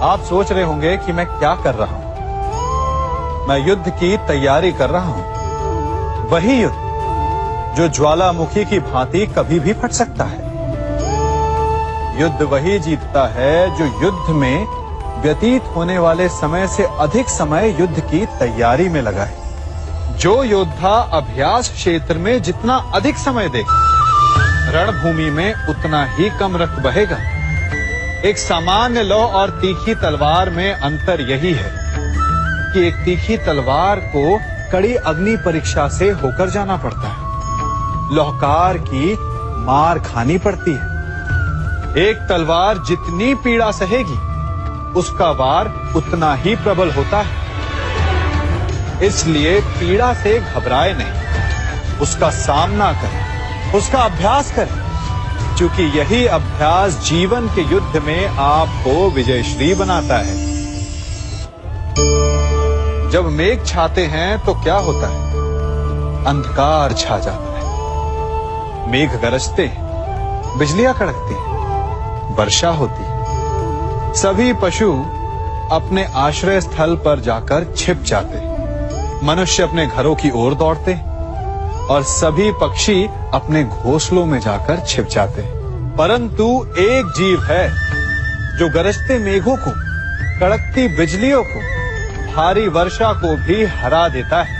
आप सोच रहे होंगे कि मैं क्या कर रहा हूं। मैं युद्ध की तैयारी कर रहा हूं, वही युद्ध जो ज्वालामुखी की भांति कभी भी फट सकता है। युद्ध वही जीतता है जो युद्ध में व्यतीत होने वाले समय से अधिक समय युद्ध की तैयारी में लगाए। जो योद्धा अभ्यास क्षेत्र में जितना अधिक समय दे, रणभूमि में उतना ही कम रक्त बहेगा। एक सामान्य लौह और तीखी तलवार में अंतर यही है कि एक तीखी तलवार को कड़ी अग्नि परीक्षा से होकर जाना पड़ता है, लौहकार की मार खानी पड़ती है। एक तलवार जितनी पीड़ा सहेगी, उसका वार उतना ही प्रबल होता है। इसलिए पीड़ा से घबराए नहीं, उसका सामना करें, उसका अभ्यास करें, क्योंकि यही अभ्यास जीवन के युद्ध में आपको विजयश्री बनाता है। जब मेघ छाते हैं तो क्या होता है? अंधकार छा जाता है, मेघ गरजते हैं, बिजलियां कड़कती हैं, वर्षा होती है। सभी पशु अपने आश्रय स्थल पर जाकर छिप जाते हैं, मनुष्य अपने घरों की ओर दौड़ते हैं और सभी पक्षी अपने घोंसलों में जाकर छिप जाते हैं। परंतु एक जीव है जो गरजते मेघों को, कड़कती बिजलियों को, भारी वर्षा को भी हरा देता है।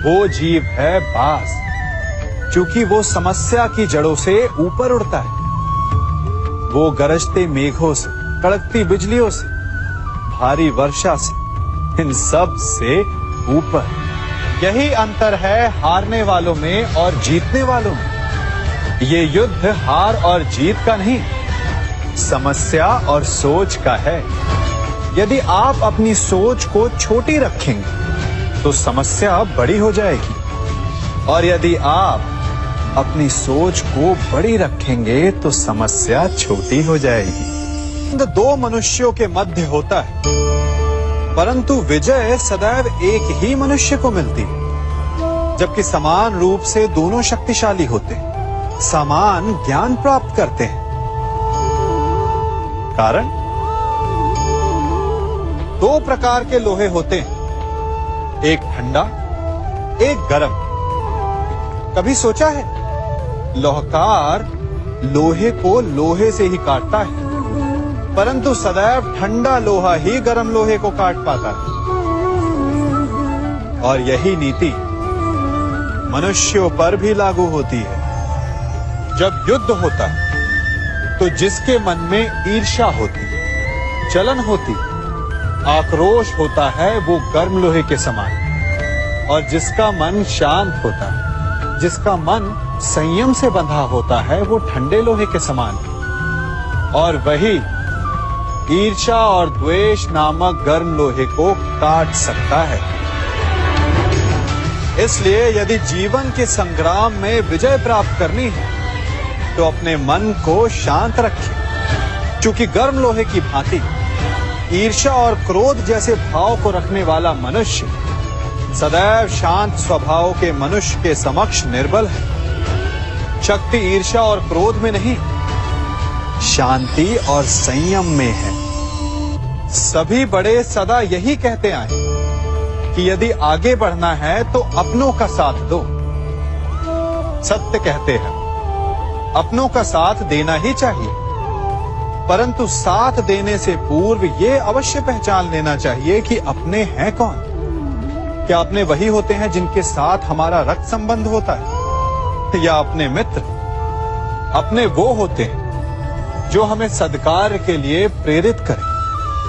वो जीव है बाज, क्योंकि वो समस्या की जड़ों से ऊपर उड़ता है। वो गरजते मेघों से, कड़कती बिजलियों से, भारी वर्षा से, इन सब से ऊपर। यही अंतर है हारने वालों में और जीतने वालों में। ये युद्ध हार और जीत का नहीं, समस्या और सोच का है। यदि आप अपनी सोच को छोटी रखेंगे तो समस्या बड़ी हो जाएगी, और यदि आप अपनी सोच को बड़ी रखेंगे तो समस्या छोटी हो जाएगी। दो मनुष्यों के मध्य होता है, परंतु विजय सदैव एक ही मनुष्य को मिलती है। जबकि समान रूप से दोनों शक्तिशाली होते हैं, समान ज्ञान प्राप्त करते हैं। कारण, दो प्रकार के लोहे होते हैं, एक ठंडा, एक गर्म। कभी सोचा है? लौहकार लोहे को लोहे से ही काटता है, परंतु सदैव ठंडा लोहा ही गर्म लोहे को काट पाता है। और यही नीति मनुष्यों पर भी लागू होती है। जब युद्ध होता है तो जिसके मन में ईर्ष्या होती, जलन होती, आक्रोश होता है, वो गर्म लोहे के समान। और जिसका मन शांत होता है, जिसका मन संयम से बंधा होता है, वो ठंडे लोहे के समान है। और वही ईर्ष्या और द्वेष नामक गर्म लोहे को काट सकता है। इसलिए यदि जीवन के संग्राम में विजय प्राप्त करनी है तो अपने मन को शांत रखें, क्योंकि गर्म लोहे की भांति ईर्ष्या और क्रोध जैसे भाव को रखने वाला मनुष्य सदैव शांत स्वभाव के मनुष्य के समक्ष निर्बल है। शक्ति ईर्ष्या और क्रोध में नहीं, शांति और संयम में है। सभी बड़े सदा यही कहते आए कि यदि आगे बढ़ना है तो अपनों का साथ दो। सत्य कहते हैं, अपनों का साथ देना ही चाहिए, परंतु साथ देने से पूर्व ये अवश्य पहचान लेना चाहिए कि अपने हैं कौन। क्या अपने वही होते हैं जिनके साथ हमारा रक्त संबंध होता है, या अपने मित्र? अपने वो होते हैं जो हमें सद्कार्य के लिए प्रेरित करें,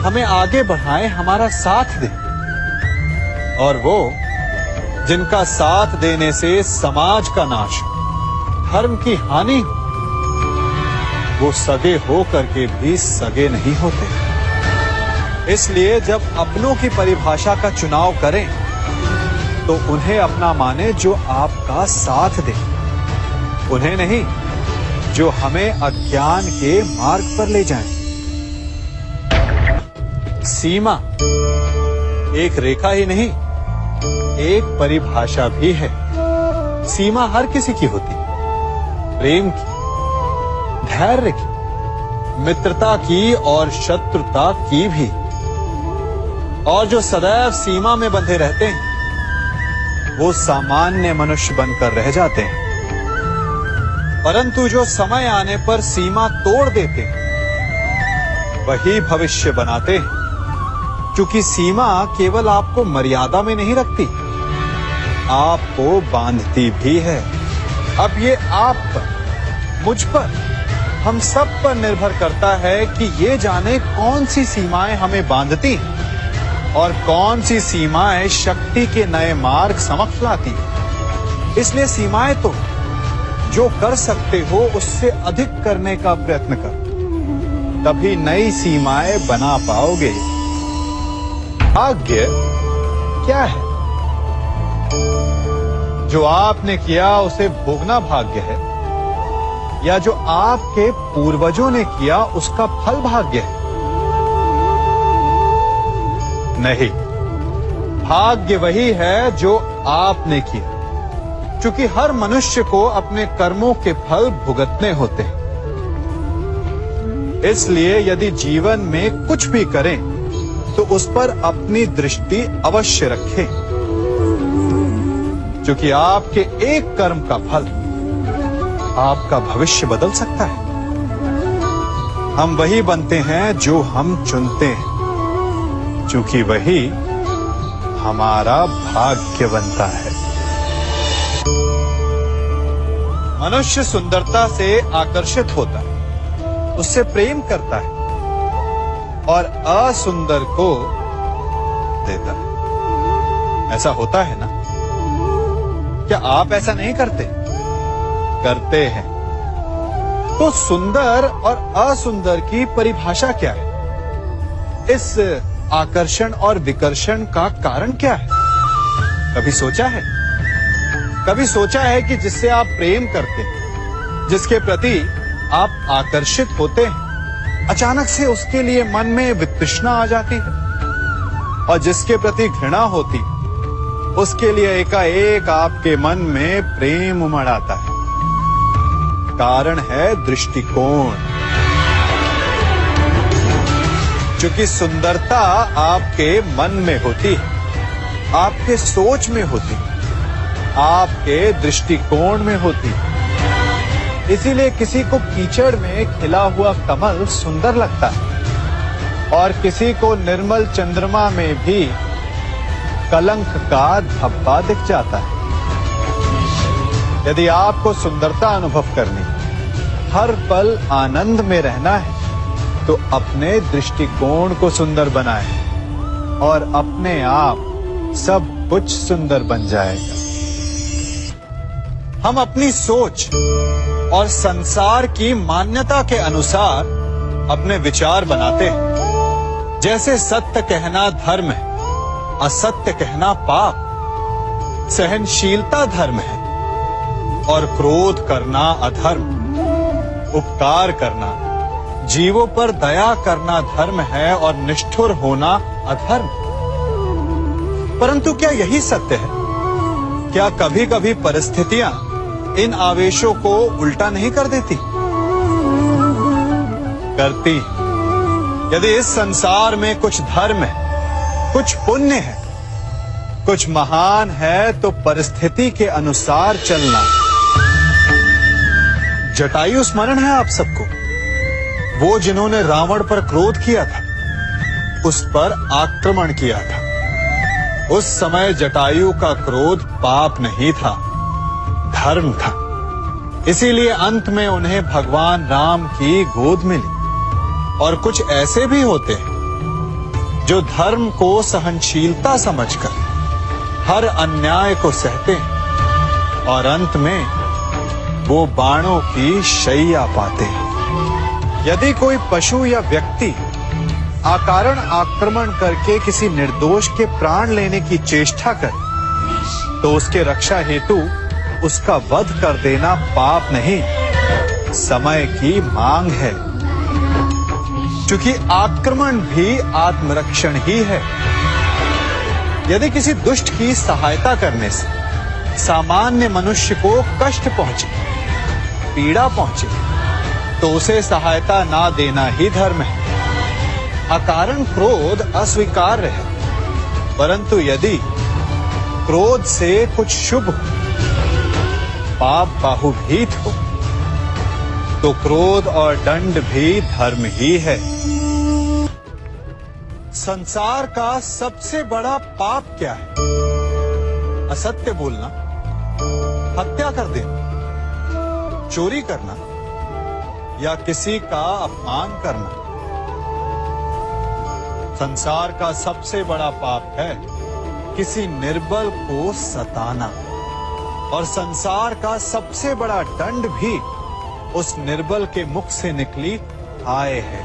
हमें आगे बढ़ाएं, हमारा साथ दें। और वो जिनका साथ देने से समाज का नाश हो, धर्म की हानि हो, वो सगे हो करके भी सगे नहीं होते। इसलिए जब अपनों की परिभाषा का चुनाव करें तो उन्हें अपना माने जो आपका साथ दे, उन्हें नहीं जो हमें अज्ञान के मार्ग पर ले जाएं। सीमा एक रेखा ही नहीं, एक परिभाषा भी है। सीमा हर किसी की होती है, प्रेम की, धैर्य की, मित्रता की और शत्रुता की भी, और जो सदैव सीमा में बंधे रहते हैं वो सामान्य मनुष्य बनकर रह जाते हैं, परंतु जो समय आने पर सीमा तोड़ देते हैं वही भविष्य बनाते हैं, क्योंकि सीमा केवल आपको मर्यादा में नहीं रखती, आपको बांधती भी है। अब ये आप पर, मुझ पर, हम सब पर निर्भर करता है कि ये जाने कौन सी सीमाएं हमें बांधती हैं और कौन सी सीमाएं शक्ति के नए मार्ग समक्ष लाती हैं। इसलिए सीमाएं तो जो कर सकते हो उससे अधिक करने का प्रयत्न करो, तभी नई सीमाएं बना पाओगे। भाग्य क्या है? जो आपने किया उसे भोगना भाग्य है, या जो आपके पूर्वजों ने किया उसका फल भाग्य है? नहीं, भाग्य वही है जो आपने किया, क्योंकि हर मनुष्य को अपने कर्मों के फल भुगतने होते हैं। इसलिए यदि जीवन में कुछ भी करें तो उस पर अपनी दृष्टि अवश्य रखें, क्योंकि आपके एक कर्म का फल आपका भविष्य बदल सकता है। हम वही बनते हैं जो हम चुनते हैं, क्योंकि वही हमारा भाग्य बनता है। मनुष्य सुंदरता से आकर्षित होता है, उससे प्रेम करता है और असुंदर को देता है। ऐसा होता है ना? क्या आप ऐसा नहीं करते? करते हैं। तो सुंदर और असुंदर की परिभाषा क्या है? इस आकर्षण और विकर्षण का कारण क्या है? कभी सोचा है? कभी सोचा है कि जिससे आप प्रेम करते हैं, जिसके प्रति आप आकर्षित होते हैं, अचानक से उसके लिए मन में वितृष्णा आ जाती है, और जिसके प्रति घृणा होती उसके लिए एकाएक आपके मन में प्रेम उमड़ आता है। कारण है दृष्टिकोण। क्योंकि सुंदरता आपके मन में होती है, आपके सोच में होती है, आपके दृष्टिकोण में होती है। इसीलिए किसी को कीचड़ में खिला हुआ कमल सुंदर लगता है, और किसी को निर्मल चंद्रमा में भी कलंक का धब्बा दिख जाता है। यदि आपको सुंदरता अनुभव करनी, हर पल आनंद में रहना है, तो अपने दृष्टिकोण को सुंदर बनाएं और अपने आप सब कुछ सुंदर बन जाएगा। हम अपनी सोच और संसार की मान्यता के अनुसार अपने विचार बनाते हैं। जैसे सत्य कहना धर्म है, असत्य कहना पाप, सहनशीलता धर्म है और क्रोध करना अधर्म, उपकार करना, जीवों पर दया करना धर्म है और निष्ठुर होना अधर्म। परंतु क्या यही सत्य है? क्या कभी कभी परिस्थितियां इन आवेशों को उल्टा नहीं कर देती? करती। यदि इस संसार में कुछ धर्म है, कुछ पुण्य है, कुछ महान है, तो परिस्थिति के अनुसार चलना। जटायु स्मरण है आप सबको, वो जिन्होंने रावण पर क्रोध किया था, उस पर आक्रमण किया था। उस समय जटायु का क्रोध पाप नहीं था, धर्म था। इसीलिए अंत में उन्हें भगवान राम की गोद मिली। और कुछ ऐसे भी होते हैं जो धर्म को सहनशीलता समझकर हर अन्याय को सहते हैं और अंत में वो बाणों की शैया पाते हैं। यदि कोई पशु या व्यक्ति अकारण आक्रमण करके किसी निर्दोष के प्राण लेने की चेष्टा करे, तो उसके रक्षा हेतु उसका वध कर देना पाप नहीं, समय की मांग है। क्योंकि आक्रमण भी आत्मरक्षण ही है। यदि किसी दुष्ट की सहायता करने से सामान्य मनुष्य को कष्ट पहुंचे, पीड़ा पहुंचे, तो उसे सहायता ना देना ही धर्म है। अकारण क्रोध अस्वीकार्य है, परंतु यदि क्रोध से कुछ शुभ हो, पाप बाहुभीत हो, तो क्रोध और दंड भी धर्म ही है। संसार का सबसे बड़ा पाप क्या है? असत्य बोलना, हत्या कर देना, चोरी करना या किसी का अपमान करना। संसार का सबसे बड़ा पाप है किसी निर्बल को सताना, और संसार का सबसे बड़ा दंड भी उस निर्बल के मुख से निकली आय है।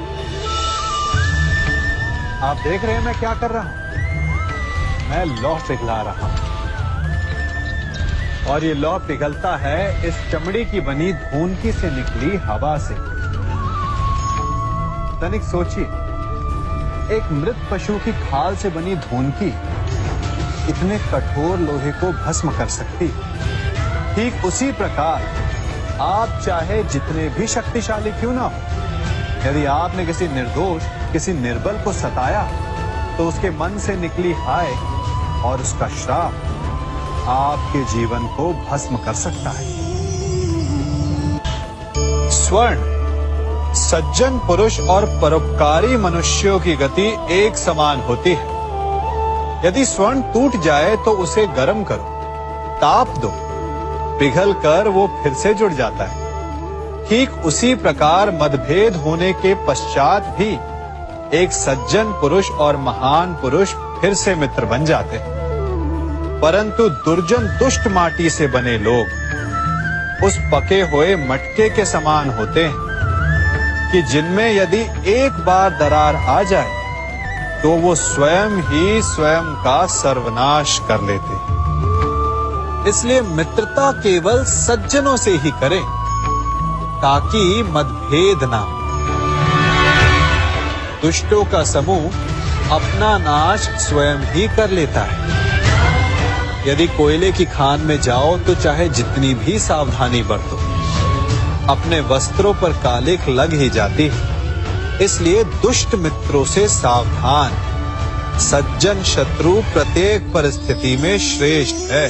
आप देख रहे हैं मैं क्या कर रहा हूं? मैं लौह पिघला रहा हूं, और ये लौह पिघलता है इस चमड़ी की बनी धूनकी से निकली हवा से। तनिक सोचिए, एक मृत पशु की खाल से बनी धूनकी इतने कठोर लोहे को भस्म कर सकती। ठीक उसी प्रकार आप चाहे जितने भी शक्तिशाली क्यों ना हो, यदि आपने किसी निर्दोष, किसी निर्बल को सताया, तो उसके मन से निकली हाय और उसका श्राप आपके जीवन को भस्म कर सकता है। स्वर्ण, सज्जन पुरुष और परोपकारी मनुष्यों की गति एक समान होती है। यदि स्वर्ण टूट जाए तो उसे गर्म करो, ताप दो, पिघल कर वो फिर से जुड़ जाता है। ठीक उसी प्रकार मतभेद होने के पश्चात भी एक सज्जन पुरुष और महान पुरुष फिर से मित्र बन जाते हैं। परंतु दुर्जन दुष्ट माटी से बने लोग उस पके हुए मटके के समान होते हैं कि जिनमें यदि एक बार दरार आ जाए तो वो स्वयं ही स्वयं का सर्वनाश कर लेते हैं। इसलिए मित्रता केवल सज्जनों से ही करें ताकि मतभेद ना हो। दुष्टों का समूह अपना नाश स्वयं ही कर लेता है। यदि कोयले की खान में जाओ तो चाहे जितनी भी सावधानी बरतो, अपने वस्त्रों पर कालिख लग ही जाती है। इसलिए दुष्ट मित्रों से सावधान। सज्जन शत्रु प्रत्येक परिस्थिति में श्रेष्ठ है।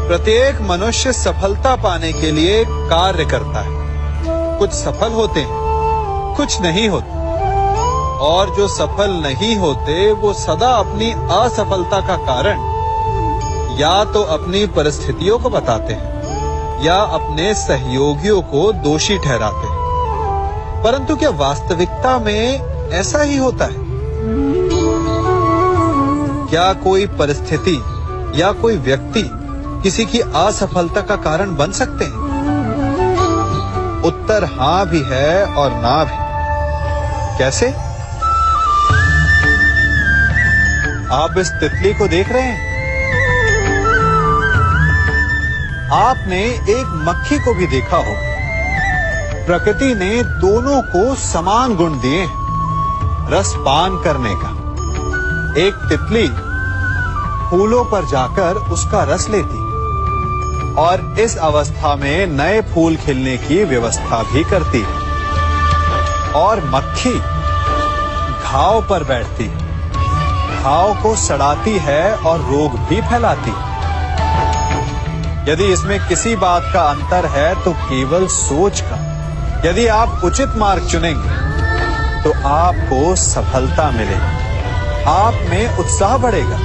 प्रत्येक मनुष्य सफलता पाने के लिए कार्य करता है। कुछ सफल होते हैं, कुछ नहीं होते, और जो सफल नहीं होते वो सदा अपनी असफलता का कारण या तो अपनी परिस्थितियों को बताते हैं या अपने सहयोगियों को दोषी ठहराते हैं। परंतु क्या वास्तविकता में ऐसा ही होता है? क्या कोई परिस्थिति या कोई व्यक्ति किसी की असफलता का कारण बन सकते हैं? उत्तर हां भी है और ना भी। कैसे? आप इस तितली को देख रहे हैं? आपने एक मक्खी को भी देखा होगा। प्रकृति ने दोनों को समान गुण दिए हैं रस पान करने का। एक तितली फूलों पर जाकर उसका रस लेती और इस अवस्था में नए फूल खिलने की व्यवस्था भी करती है, और मक्खी घाव पर बैठती है, घाव को सड़ाती है और रोग भी फैलाती है। यदि इसमें किसी बात का अंतर है तो केवल सोच का। यदि आप उचित मार्ग चुनेंगे तो आपको सफलता मिलेगी, आप में उत्साह बढ़ेगा,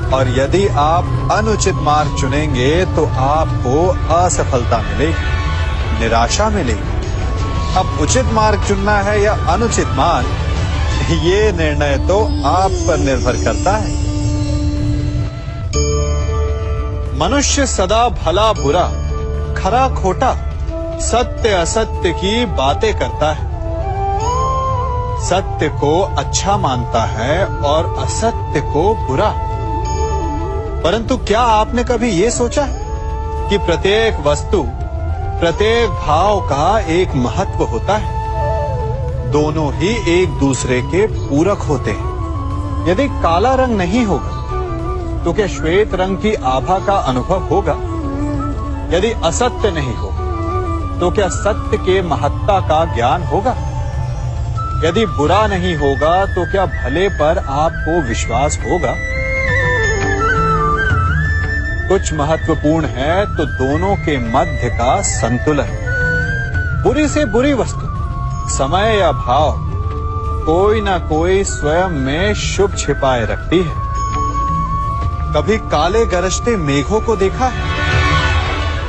और यदि आप अनुचित मार्ग चुनेंगे तो आपको असफलता मिलेगी, निराशा मिलेगी। अब उचित मार्ग चुनना है या अनुचित मार्ग, ये निर्णय तो आप पर निर्भर करता है। मनुष्य सदा भला बुरा, खरा खोटा, सत्य असत्य की बातें करता है। सत्य को अच्छा मानता है और असत्य को बुरा। परंतु क्या आपने कभी ये सोचा है कि प्रत्येक वस्तु, प्रत्येक भाव का एक महत्व होता है? दोनों ही एक दूसरे के पूरक होते हैं। यदि काला रंग नहीं होगा तो क्या श्वेत रंग की आभा का अनुभव होगा? यदि असत्य नहीं हो तो क्या सत्य के महत्ता का ज्ञान होगा? यदि बुरा नहीं होगा तो क्या भले पर आपको विश्वास होगा? कुछ महत्वपूर्ण है तो दोनों के मध्य का संतुलन। बुरी से बुरी वस्तु, समय या भाव, कोई ना कोई स्वयं में शुभ छिपाए रखती है। कभी काले गरजते मेघों को देखा है?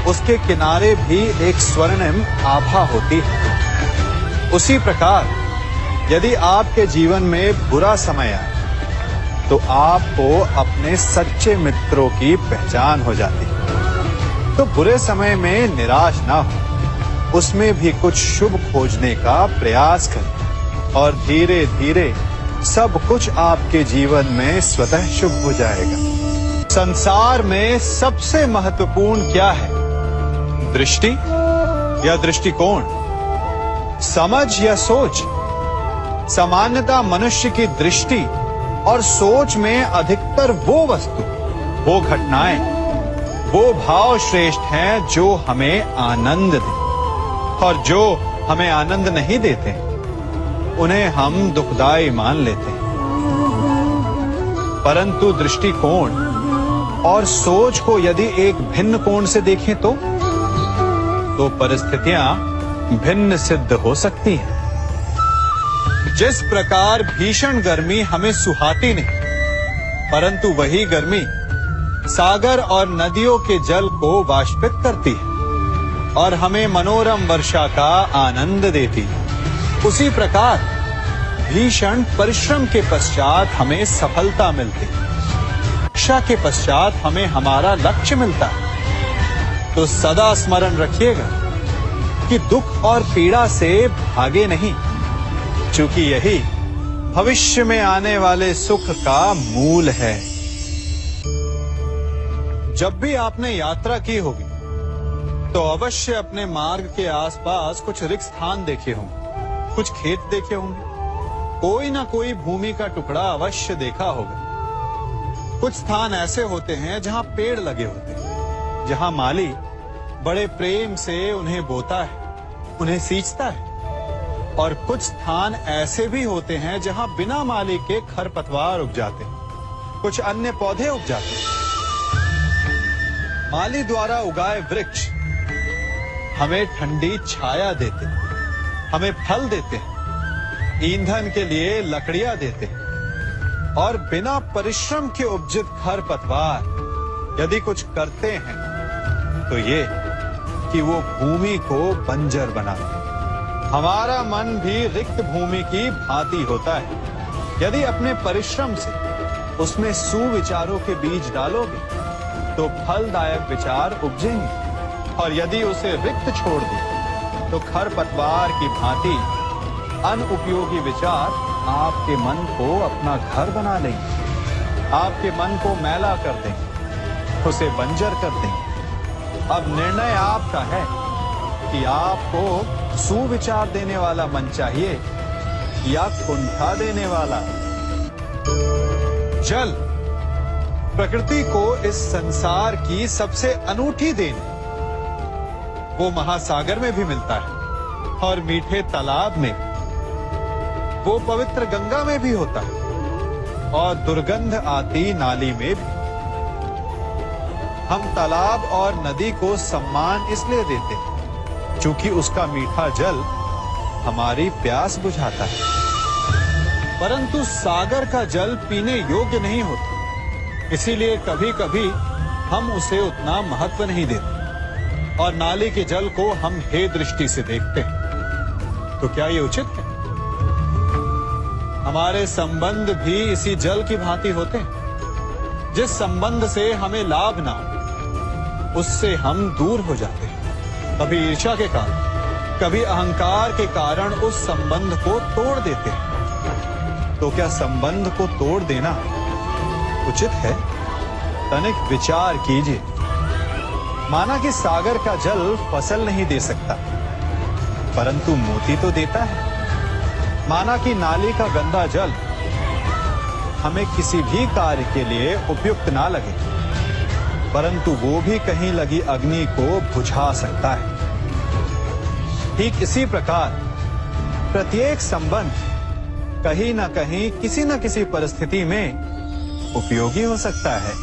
उसके किनारे भी एक स्वर्णिम आभा होती है। उसी प्रकार यदि आपके जीवन में बुरा समय आए तो आपको अपने सच्चे मित्रों की पहचान हो जाती है। तो बुरे समय में निराश ना हो, उसमें भी कुछ शुभ खोजने का प्रयास करें और धीरे धीरे सब कुछ आपके जीवन में स्वतः शुभ हो जाएगा। संसार में सबसे महत्वपूर्ण क्या है? दृष्टि या दृष्टिकोण, समझ या सोच? सामान्यतः मनुष्य की दृष्टि और सोच में अधिकतर वो वस्तु, वो घटनाएं, वो भाव श्रेष्ठ हैं जो हमें आनंद दें, और जो हमें आनंद नहीं देते उन्हें हम दुखदाई मान लेते हैं। परंतु दृष्टिकोण और सोच को यदि एक भिन्न कोण से देखें तो परिस्थितियां भिन्न सिद्ध हो सकती हैं। जिस प्रकार भीषण गर्मी हमें सुहाती नहीं, परंतु वही गर्मी सागर और नदियों के जल को वाष्पित करती है और हमें मनोरम वर्षा का आनंद देती है, उसी प्रकार भीषण परिश्रम के पश्चात हमें सफलता मिलती है। इच्छा के पश्चात हमें हमारा लक्ष्य मिलता है। तो सदा स्मरण रखिएगा कि दुख और पीड़ा से भागे नहीं, क्योंकि यही भविष्य में आने वाले सुख का मूल है। जब भी आपने यात्रा की होगी तो अवश्य अपने मार्ग के आसपास कुछ रिक्त स्थान देखे होंगे, कुछ खेत देखे होंगे, कोई ना कोई भूमि का टुकड़ा अवश्य देखा होगा। कुछ स्थान ऐसे होते हैं जहां पेड़ लगे होते हैं, जहां माली बड़े प्रेम से उन्हें बोता है, उन्हें सींचता है। और कुछ स्थान ऐसे भी होते हैं जहां बिना माली के खरपतवार उग जाते हैं, कुछ अन्य पौधे उग जाते हैं। माली द्वारा उगाए वृक्ष हमें ठंडी छाया देते हैं, हमें फल देते हैं, ईंधन के लिए लकड़ियां देते हैं। और बिना परिश्रम के उपजित खरपतवार यदि कुछ करते हैं तो ये कि वो भूमि को बंजर बनाते हैं। हमारा मन भी रिक्त भूमि की भांति होता है। यदि अपने परिश्रम से उसमें सुविचारों के बीज डालोगे तो फलदायक विचार उपजेंगे, और यदि उसे रिक्त छोड़ दो तो खरपतवार की भांति अनुपयोगी विचार आपके मन को अपना घर बना लेंगे, आपके मन को मैला कर देंगे, उसे बंजर कर देंगे। अब निर्णय आपका है कि आपको सुविचार देने वाला मन चाहिए या कुंठा देने वाला। जल प्रकृति को इस संसार की सबसे अनूठी देन है। वो महासागर में भी मिलता है और मीठे तालाब में, वो पवित्र गंगा में भी होता है और दुर्गंध आती नाली में भी। हम तालाब और नदी को सम्मान इसलिए देते हैं क्योंकि उसका मीठा जल हमारी प्यास बुझाता है। परंतु सागर का जल पीने योग्य नहीं होता, इसीलिए कभी कभी हम उसे उतना महत्व नहीं देते और नाली के जल को हम हे दृष्टि से देखते हैं। तो क्या ये उचित है? हमारे संबंध भी इसी जल की भांति होते हैं। जिस संबंध से हमें लाभ ना हो उससे हम दूर हो जाते हैं। कभी ईर्ष्या के कारण, कभी अहंकार के कारण उस संबंध को तोड़ देते हैं। तो क्या संबंध को तोड़ देना उचित है? तनिक विचार कीजिए। माना कि सागर का जल फसल नहीं दे सकता, परंतु मोती तो देता है। माना कि नाली का गंदा जल हमें किसी भी कार्य के लिए उपयुक्त ना लगे, परंतु वो भी कहीं लगी अग्नि को बुझा सकता है। ठीक इसी प्रकार प्रत्येक संबंध कहीं ना कहीं किसी न किसी परिस्थिति में उपयोगी हो सकता है।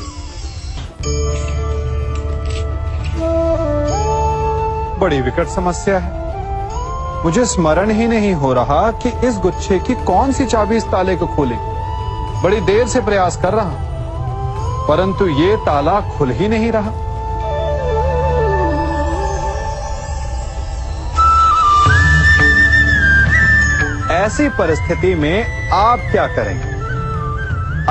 बड़ी विकट समस्या है। मुझे स्मरण ही नहीं हो रहा कि इस गुच्छे की कौन सी चाबी इस ताले को खोलेगी। बड़ी देर से प्रयास कर रहा हूं, परंतु ये ताला खुल ही नहीं रहा। ऐसी परिस्थिति में आप क्या करेंगे?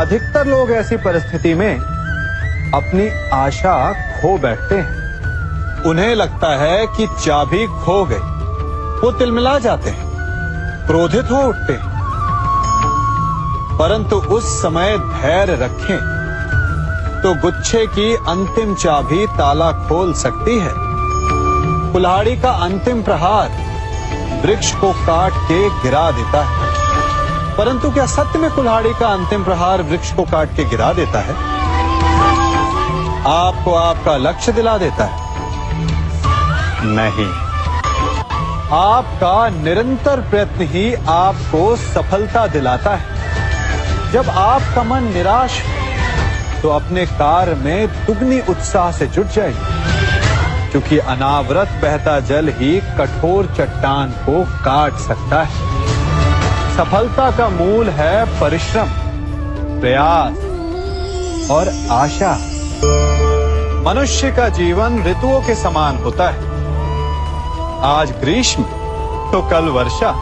अधिकतर लोग ऐसी परिस्थिति में अपनी आशा खो बैठते हैं। उन्हें लगता है कि चाबी खो गई। वो तिलमिला जाते हैं, क्रोधित हो उठते हैं। परंतु उस समय धैर्य रखें तो गुच्छे की अंतिम चाबी ताला खोल सकती है। कुल्हाड़ी का अंतिम प्रहार वृक्ष को काट के गिरा देता है, परंतु क्या सत्य में कुल्हाड़ी का अंतिम प्रहार वृक्ष को काट के गिरा देता है? आपको आपका लक्ष्य दिला देता है? नहीं, आपका निरंतर प्रयत्न ही आपको सफलता दिलाता है। जब आपका मन निराश हो तो अपने कार्य में दुगनी उत्साह से जुट जाइए, क्योंकि अनावरत बहता जल ही कठोर चट्टान को काट सकता है। सफलता का मूल है परिश्रम, प्रयास और आशा। मनुष्य का जीवन ऋतुओं के समान होता है। आज ग्रीष्म तो कल वर्षा,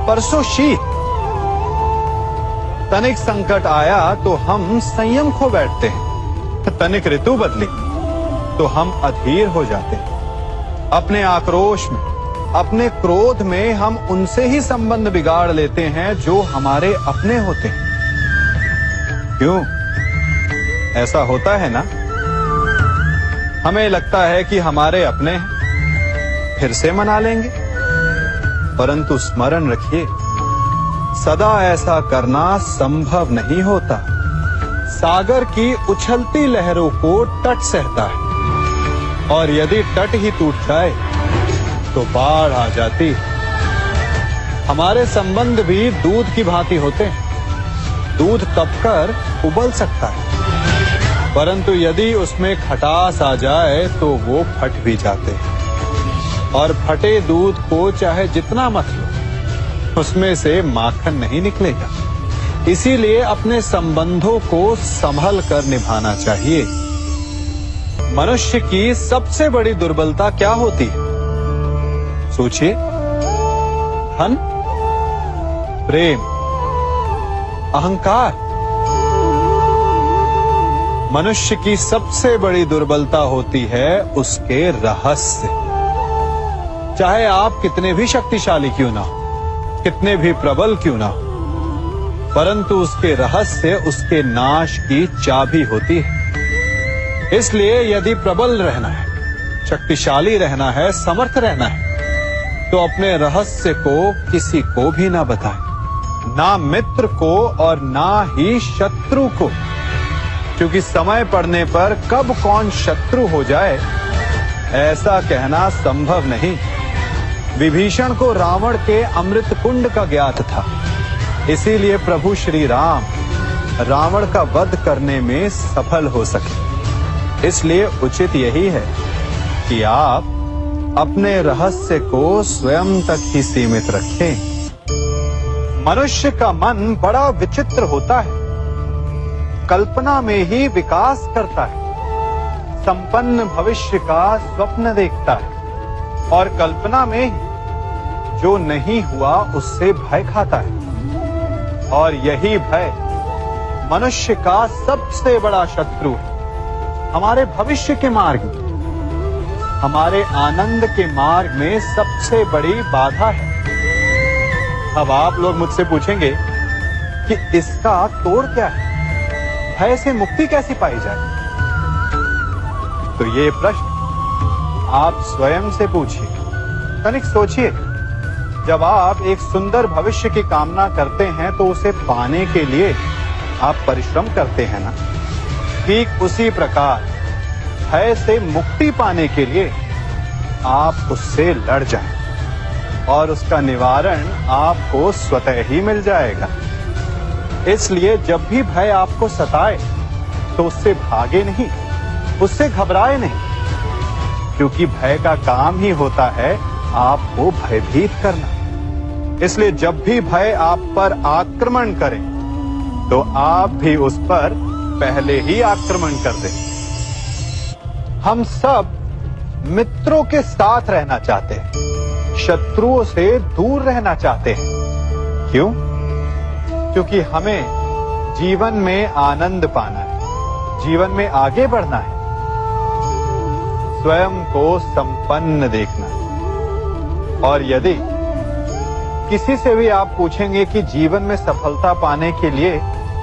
परसों शीत। तनिक संकट आया तो हम संयम खो बैठते हैं। तनिक ऋतु बदली तो हम अधीर हो जाते हैं। अपने आक्रोश में, अपने क्रोध में हम उनसे ही संबंध बिगाड़ लेते हैं जो हमारे अपने होते हैं। क्यों ऐसा होता है ना? हमें लगता है कि हमारे अपने हैं, फिर से मना लेंगे, परंतु स्मरण रखिए, सदा ऐसा करना संभव नहीं होता। सागर की उछलती लहरों को तट सहता है, और यदि तट ही टूट जाए तो बाढ़ आ जाती। हमारे संबंध भी दूध की भांति होते हैं। दूध तपकर उबल सकता है, परंतु यदि उसमें खटास आ जाए तो वो फट भी जाते हैं। और फटे दूध को चाहे जितना मत लो, उसमें से माखन नहीं निकलेगा। इसीलिए अपने संबंधों को संभल कर निभाना चाहिए। मनुष्य की सबसे बड़ी दुर्बलता क्या होती है? सोचिए। धन, प्रेम, अहंकार। मनुष्य की सबसे बड़ी दुर्बलता होती है उसके रहस्य। चाहे आप कितने भी शक्तिशाली क्यों ना हो, कितने भी प्रबल क्यों ना हो, परंतु उसके रहस्य उसके नाश की चाबी होती है। इसलिए यदि प्रबल रहना है, शक्तिशाली रहना है, समर्थ रहना है, तो अपने रहस्य को किसी को भी ना बताएं, ना मित्र को और ना ही शत्रु को, क्योंकि समय पड़ने पर कब कौन शत्रु हो जाए ऐसा कहना संभव नहीं। विभीषण को रावण के अमृत कुंड का ज्ञात था, इसीलिए प्रभु श्री राम रावण का वध करने में सफल हो सके। इसलिए उचित यही है कि आप अपने रहस्य को स्वयं तक ही सीमित रखें। मनुष्य का मन बड़ा विचित्र होता है। कल्पना में ही विकास करता है, संपन्न भविष्य का स्वप्न देखता है, और कल्पना में ही जो नहीं हुआ उससे भय खाता है। और यही भय मनुष्य का सबसे बड़ा शत्रु है। हमारे भविष्य के मार्ग में, हमारे आनंद के मार्ग में सबसे बड़ी बाधा है। अब आप लोग मुझसे पूछेंगे कि इसका तोड़ क्या है, भय से मुक्ति कैसे पाई जाए? तो ये प्रश्न आप स्वयं से पूछिए। तनिक सोचिए, जब आप एक सुंदर भविष्य की कामना करते हैं तो उसे पाने के लिए आप परिश्रम करते हैं ना? ठीक उसी प्रकार भय से मुक्ति पाने के लिए आप उससे लड़ जाएं। और उसका निवारण आपको स्वतः ही मिल जाएगा। इसलिए जब भी भय आपको सताए तो उससे भागे नहीं, उससे घबराए नहीं, क्योंकि भय का काम ही होता है आपको भयभीत करना। इसलिए जब भी भय आप पर आक्रमण करे तो आप भी उस पर पहले ही आक्रमण कर दें। हम सब मित्रों के साथ रहना चाहते हैं, शत्रुओं से दूर रहना चाहते हैं। क्यों? क्योंकि हमें जीवन में आनंद पाना है, जीवन में आगे बढ़ना है, स्वयं को संपन्न देखना है। और यदि किसी से भी आप पूछेंगे कि जीवन में सफलता पाने के लिए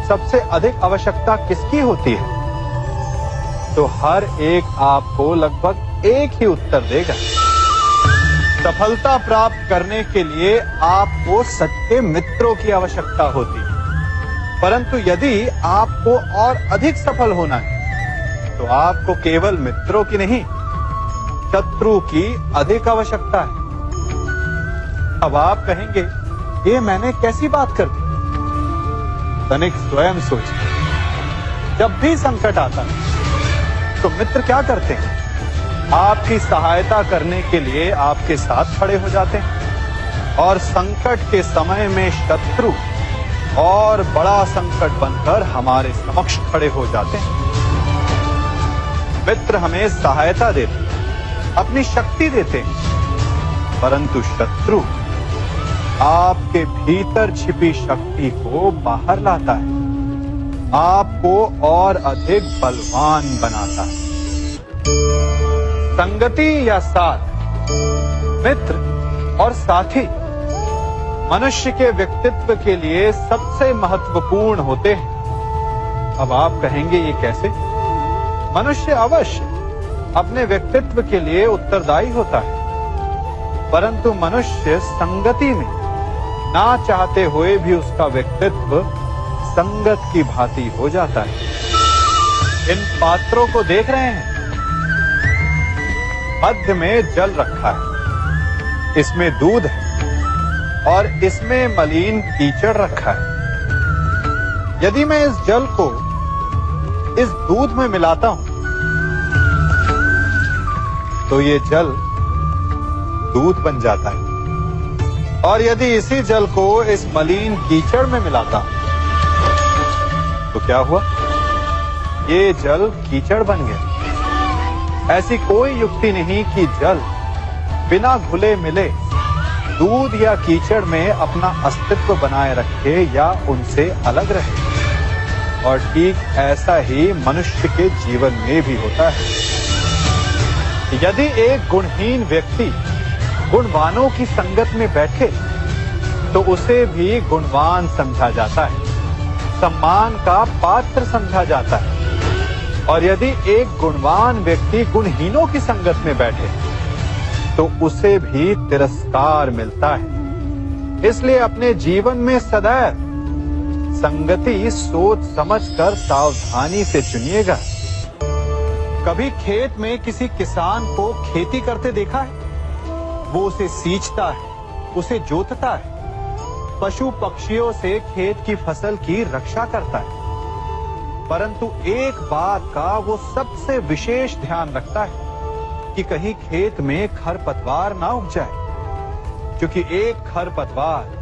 सबसे अधिक आवश्यकता किसकी होती है, तो हर एक आपको लगभग एक ही उत्तर देगा। सफलता प्राप्त करने के लिए आपको सच्चे मित्रों की आवश्यकता होती है। परंतु यदि आपको और अधिक सफल होना है तो आपको केवल मित्रों की नहीं, शत्रु की अधिक आवश्यकता है। अब आप कहेंगे, ये मैंने कैसी बात कर दी? तनिक स्वयं सोचिए। जब भी संकट आता है तो मित्र क्या करते हैं? आपकी सहायता करने के लिए आपके साथ खड़े हो जाते हैं, और संकट के समय में शत्रु और बड़ा संकट बनकर हमारे समक्ष खड़े हो जाते हैं। मित्र हमें सहायता देते, अपनी शक्ति देते हैं, परंतु शत्रु आपके भीतर छिपी शक्ति को बाहर लाता है, आपको और अधिक बलवान बनाता है। संगति या साथ, मित्र और साथी मनुष्य के व्यक्तित्व के लिए सबसे महत्वपूर्ण होते हैं। अब आप कहेंगे, ये कैसे? मनुष्य अवश्य अपने व्यक्तित्व के लिए उत्तरदायी होता है, परंतु मनुष्य संगति में ना चाहते हुए भी उसका व्यक्तित्व संगत की भांति हो जाता है। इन पात्रों को देख रहे हैं, मध्य में जल रखा है, इसमें दूध है और इसमें मलिन कीचड़ रखा है। यदि मैं इस जल को इस दूध में मिलाता हूं तो ये जल दूध बन जाता है, और यदि इसी जल को इस मलिन कीचड़ में मिलाता हूं तो क्या हुआ? ये जल कीचड़ बन गया। ऐसी कोई युक्ति नहीं कि जल बिना घुले मिले दूध या कीचड़ में अपना अस्तित्व बनाए रखे या उनसे अलग रहे। और ठीक ऐसा ही मनुष्य के जीवन में भी होता है। यदि एक गुणहीन व्यक्ति गुणवानों की संगत में बैठे तो उसे भी गुणवान समझा जाता है, सम्मान का पात्र समझा जाता है। और यदि एक गुणवान व्यक्ति गुणहीनों की संगत में बैठे तो उसे भी तिरस्कार मिलता है। इसलिए अपने जीवन में सदैव संगति सोच समझकर सावधानी से चुनिएगा। कभी खेत में किसी किसान को खेती करते देखा है? वो उसे सींचता है, उसे जोतता है, पशु पक्षियों से खेत की फसल की रक्षा करता है, परंतु एक बात का वो सबसे विशेष ध्यान रखता है कि कहीं खेत में खरपतवार ना उग जाए, क्योंकि एक खरपतवार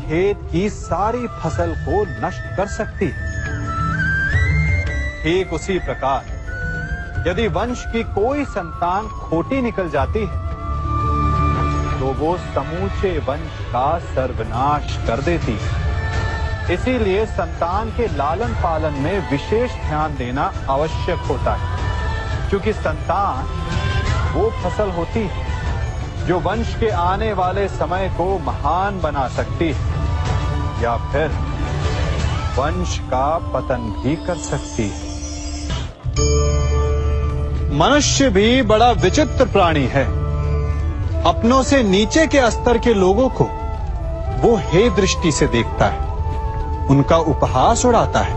खेत की सारी फसल को नष्ट कर सकती है। ठीक उसी प्रकार यदि वंश की कोई संतान खोटी निकल जाती है तो वो समूचे वंश का सर्वनाश कर देती है। इसीलिए संतान के लालन पालन में विशेष ध्यान देना आवश्यक होता है, क्योंकि संतान वो फसल होती है जो वंश के आने वाले समय को महान बना सकती है या फिर वंश का पतन भी कर सकती है। मनुष्य भी बड़ा विचित्र प्राणी है। अपनों से नीचे के स्तर के लोगों को वो हे दृष्टि से देखता है, उनका उपहास उड़ाता है,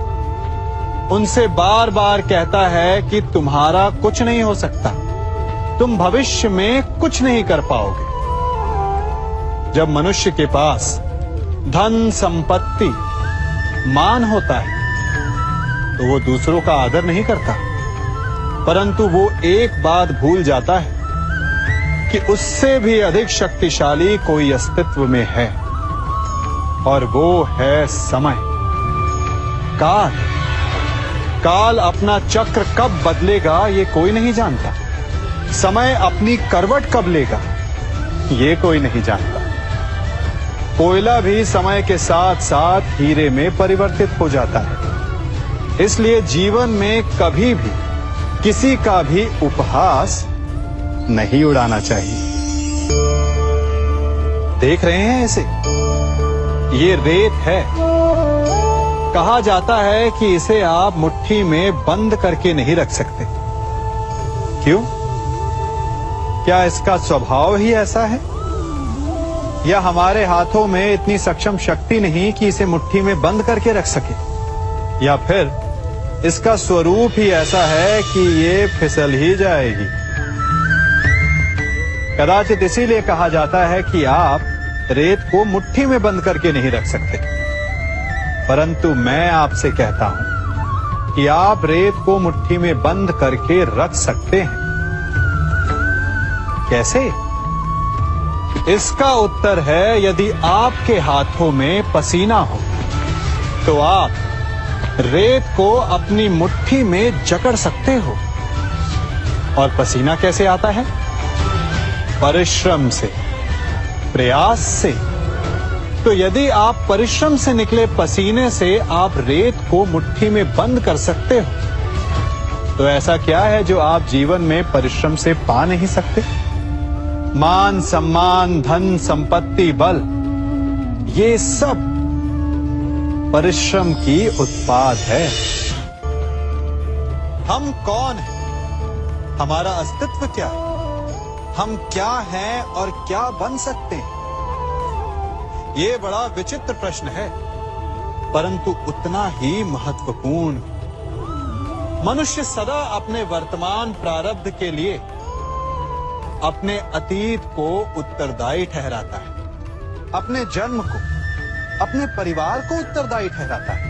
उनसे बार बार कहता है कि तुम्हारा कुछ नहीं हो सकता, तुम भविष्य में कुछ नहीं कर पाओगे। जब मनुष्य के पास धन, संपत्ति, मान होता है तो वो दूसरों का आदर नहीं करता, परंतु वो एक बात भूल जाता है कि उससे भी अधिक शक्तिशाली कोई अस्तित्व में है, और वो है समय। काल काल अपना चक्र कब बदलेगा ये कोई नहीं जानता। समय अपनी करवट कब लेगा ये कोई नहीं जानता। कोयला भी समय के साथ साथ हीरे में परिवर्तित हो जाता है। इसलिए जीवन में कभी भी किसी का भी उपहास नहीं उड़ाना चाहिए। देख रहे हैं इसे, ये रेत है। कहा जाता है कि इसे आप मुट्ठी में बंद करके नहीं रख सकते। क्यों? क्या इसका स्वभाव ही ऐसा है, या हमारे हाथों में इतनी सक्षम शक्ति नहीं कि इसे मुट्ठी में बंद करके रख सके, या फिर इसका स्वरूप ही ऐसा है कि ये फिसल ही जाएगी। कदाचित इसीलिए कहा जाता है कि आप रेत को मुट्ठी में बंद करके नहीं रख सकते, परंतु मैं आपसे कहता हूं कि आप रेत को मुट्ठी में बंद करके रख सकते हैं। कैसे? इसका उत्तर है, यदि आपके हाथों में पसीना हो तो आप रेत को अपनी मुट्ठी में जकड़ सकते हो। और पसीना कैसे आता है? परिश्रम से, प्रयास से। तो यदि आप परिश्रम से निकले पसीने से आप रेत को मुट्ठी में बंद कर सकते हो, तो ऐसा क्या है जो आप जीवन में परिश्रम से पा नहीं सकते? मान, सम्मान, धन, संपत्ति, बल, ये सब परिश्रम की उत्पाद है। हम कौन हैं? हमारा अस्तित्व क्या है? हम क्या हैं और क्या बन सकते हैं? ये बड़ा विचित्र प्रश्न है, परंतु उतना ही महत्वपूर्ण। मनुष्य सदा अपने वर्तमान प्रारब्ध के लिए अपने अतीत को उत्तरदायी ठहराता है, अपने जन्म को, अपने परिवार को उत्तरदायी ठहराता है।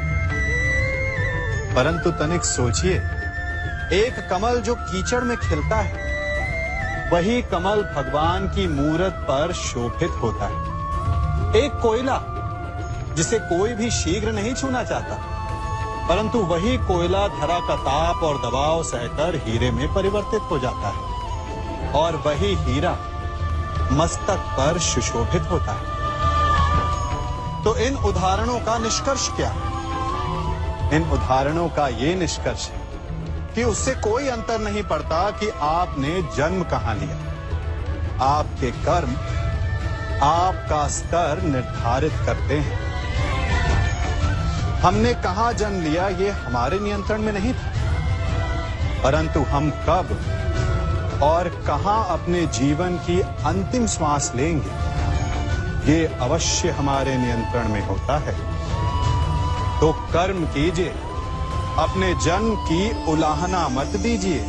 परंतु तनिक सोचिए, एक कमल जो कीचड़ में खिलता है, वही कमल भगवान की मूरत पर शोभित होता है। एक कोयला जिसे कोई भी शीघ्र नहीं छूना चाहता, परंतु वही कोयला धरा का ताप और दबाव सहकर हीरे में परिवर्तित हो जाता है, और वही हीरा मस्तक पर सुशोभित होता है। तो इन उदाहरणों का निष्कर्ष क्या है? इन उदाहरणों का ये निष्कर्ष है कि उससे कोई अंतर नहीं पड़ता कि आपने जन्म कहां लिया। आपके कर्म आपका स्तर निर्धारित करते हैं। हमने कहां जन्म लिया ये हमारे नियंत्रण में नहीं था, परंतु हम कब और कहां अपने जीवन की अंतिम श्वास लेंगे ये अवश्य हमारे नियंत्रण में होता है। तो कर्म कीजिए, अपने जन्म की उलाहना मत दीजिए।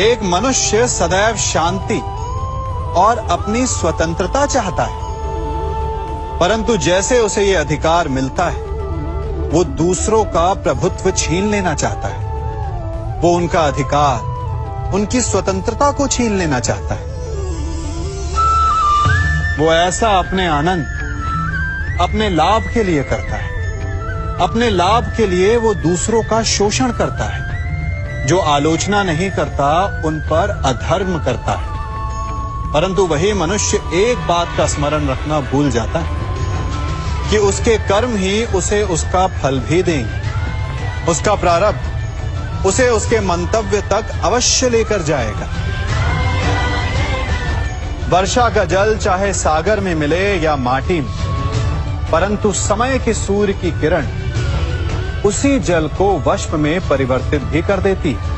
एक मनुष्य सदैव शांति और अपनी स्वतंत्रता चाहता है, परंतु जैसे उसे ये अधिकार मिलता है, वो दूसरों का प्रभुत्व छीन लेना चाहता है। वो उनका अधिकार, उनकी स्वतंत्रता को छीन लेना चाहता है। वो ऐसा अपने आनंद, अपने लाभ के लिए करता है। अपने लाभ के लिए वो दूसरों का शोषण करता है। जो आलोचना नहीं करता उन पर अधर्म करता है। परंतु वही मनुष्य एक बात का स्मरण रखना भूल जाता है कि उसके कर्म ही उसे उसका फल भी देंगे। उसका प्रारब्ध उसे उसके मंतव्य तक अवश्य लेकर जाएगा। वर्षा का जल चाहे सागर में मिले या माटी में, परंतु समय के सूर्य की किरण उसी जल को वष्प में परिवर्तित भी कर देती है।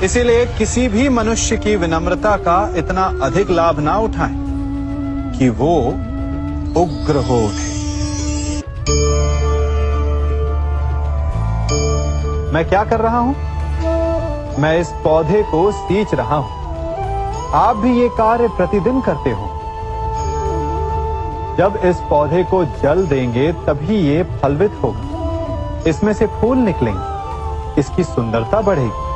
इसीलिए किसी भी मनुष्य की विनम्रता का इतना अधिक लाभ ना उठाएं कि वो उग्र हो उठे। मैं क्या कर रहा हूं? मैं इस पौधे को सींच रहा हूं। आप भी ये कार्य प्रतिदिन करते हो। जब इस पौधे को जल देंगे तभी ये फलवित होगा, इसमें से फूल निकलेंगे, इसकी सुंदरता बढ़ेगी।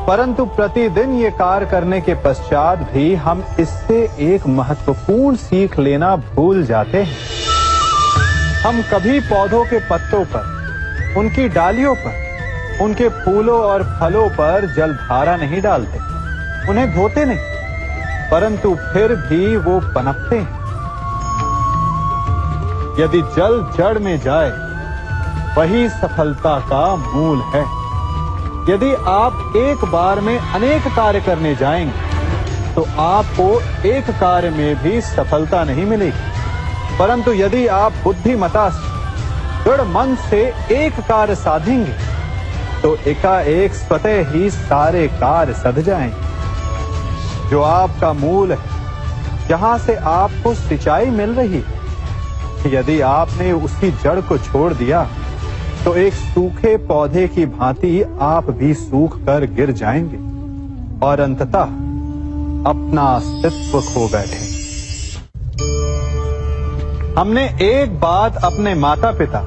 परंतु प्रतिदिन ये कार्य करने के पश्चात भी हम इससे एक महत्वपूर्ण सीख लेना भूल जाते हैं। हम कभी पौधों के पत्तों पर, उनकी डालियों पर, उनके फूलों और फलों पर जलधारा नहीं डालते, उन्हें धोते नहीं, परंतु फिर भी वो पनपते हैं। यदि जल जड़ में जाए वही सफलता का मूल है। यदि आप एक बार में अनेक कार्य करने जाएंगे तो आपको एक कार्य में भी सफलता नहीं मिलेगी, परंतु यदि आप बुद्धिमता से दृढ़ मन से एक कार्य साधेंगे तो एकाएक स्वतः ही सारे कार्य सध जाएंगे। जो आपका मूल है, जहां से आपको सिंचाई मिल रही है, यदि आपने उसकी जड़ को छोड़ दिया तो एक सूखे पौधे की भांति आप भी सूख कर गिर जाएंगे और अंततः अपना अस्तित्व खो बैठे। हमने एक बात अपने माता पिता,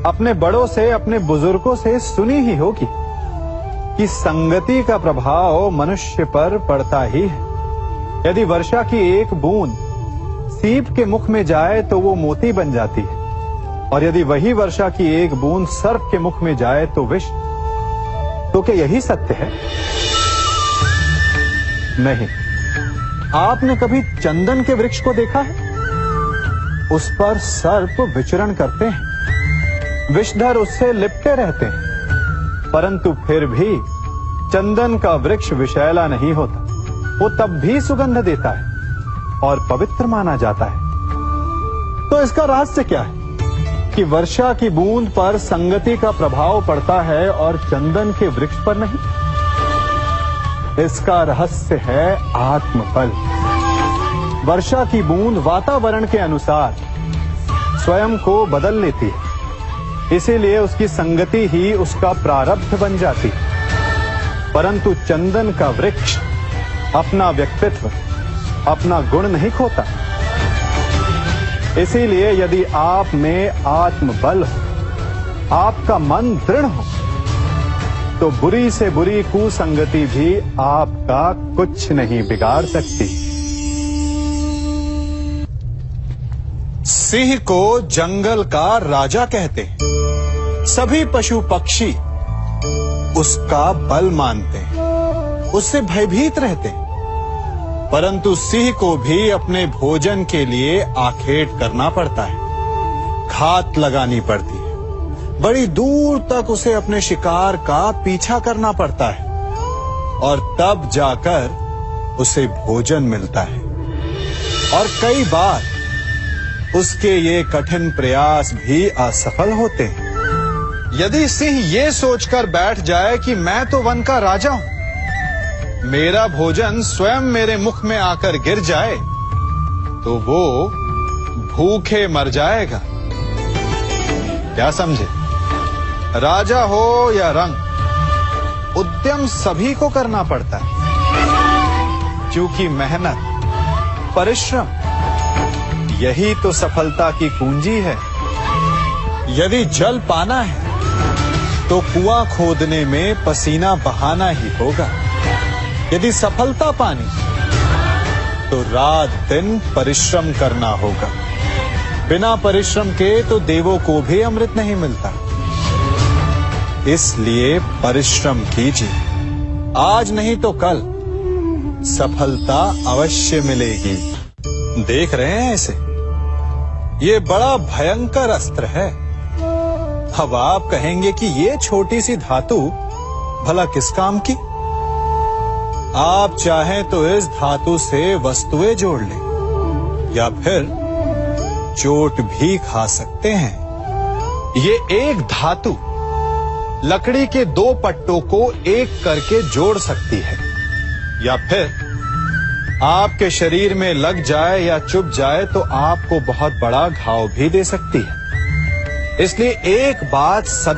अपने बड़ों से, अपने बुजुर्गों से सुनी ही होगी कि संगति का प्रभाव मनुष्य पर पड़ता ही है। यदि वर्षा की एक बूंद सीप के मुख में जाए तो वो मोती बन जाती है, और यदि वही वर्षा की एक बूंद सर्प के मुख में जाए तो विष। तो क्या यही सत्य है? नहीं। आपने कभी चंदन के वृक्ष को देखा है? उस पर सर्प विचरण करते हैं, विषधर उससे लिपटे रहते हैं, परंतु फिर भी चंदन का वृक्ष विषैला नहीं होता। वो तब भी सुगंध देता है और पवित्र माना जाता है। तो इसका रहस्य क्या है कि वर्षा की बूंद पर संगति का प्रभाव पड़ता है और चंदन के वृक्ष पर नहीं? इसका रहस्य है आत्मबल। वर्षा की बूंद वातावरण के अनुसार स्वयं को बदल लेती है, इसीलिए उसकी संगति ही उसका प्रारब्ध बन जाती है। परंतु चंदन का वृक्ष अपना व्यक्तित्व, अपना गुण नहीं खोता। इसीलिए यदि आप में आत्मबल हो, आपका मन दृढ़ हो, तो बुरी से बुरी कुसंगति भी आपका कुछ नहीं बिगाड़ सकती। सिंह को जंगल का राजा कहते हैं। सभी पशु पक्षी उसका बल मानते हैं, उससे भयभीत रहते हैं, परंतु सिंह को भी अपने भोजन के लिए आखेट करना पड़ता है, घात लगानी पड़ती है, बड़ी दूर तक उसे अपने शिकार का पीछा करना पड़ता है और तब जाकर उसे भोजन मिलता है। और कई बार उसके ये कठिन प्रयास भी असफल होते हैं। यदि सिंह ये सोचकर बैठ जाए कि मैं तो वन का राजा हूं, मेरा भोजन स्वयं मेरे मुख में आकर गिर जाए, तो वो भूखे मर जाएगा। क्या समझे? राजा हो या रंक, उद्यम सभी को करना पड़ता है, क्योंकि मेहनत, परिश्रम यही तो सफलता की कुंजी है। यदि जल पाना है तो कुआं खोदने में पसीना बहाना ही होगा। यदि सफलता पानी तो रात दिन परिश्रम करना होगा। बिना परिश्रम के तो देवों को भी अमृत नहीं मिलता। इसलिए परिश्रम कीजिए, आज नहीं तो कल सफलता अवश्य मिलेगी। देख रहे हैं इसे? ये बड़ा भयंकर अस्त्र है। अब आप कहेंगे कि ये छोटी सी धातु भला किस काम की? आप चाहें तो इस धातु से वस्तुएं जोड़ लें या फिर चोट भी खा सकते हैं। ये एक धातु लकड़ी के दो पट्टों को एक करके जोड़ सकती है, या फिर आपके शरीर में लग जाए या चुभ जाए तो आपको बहुत बड़ा घाव भी दे सकती है। इसलिए एक बात सदा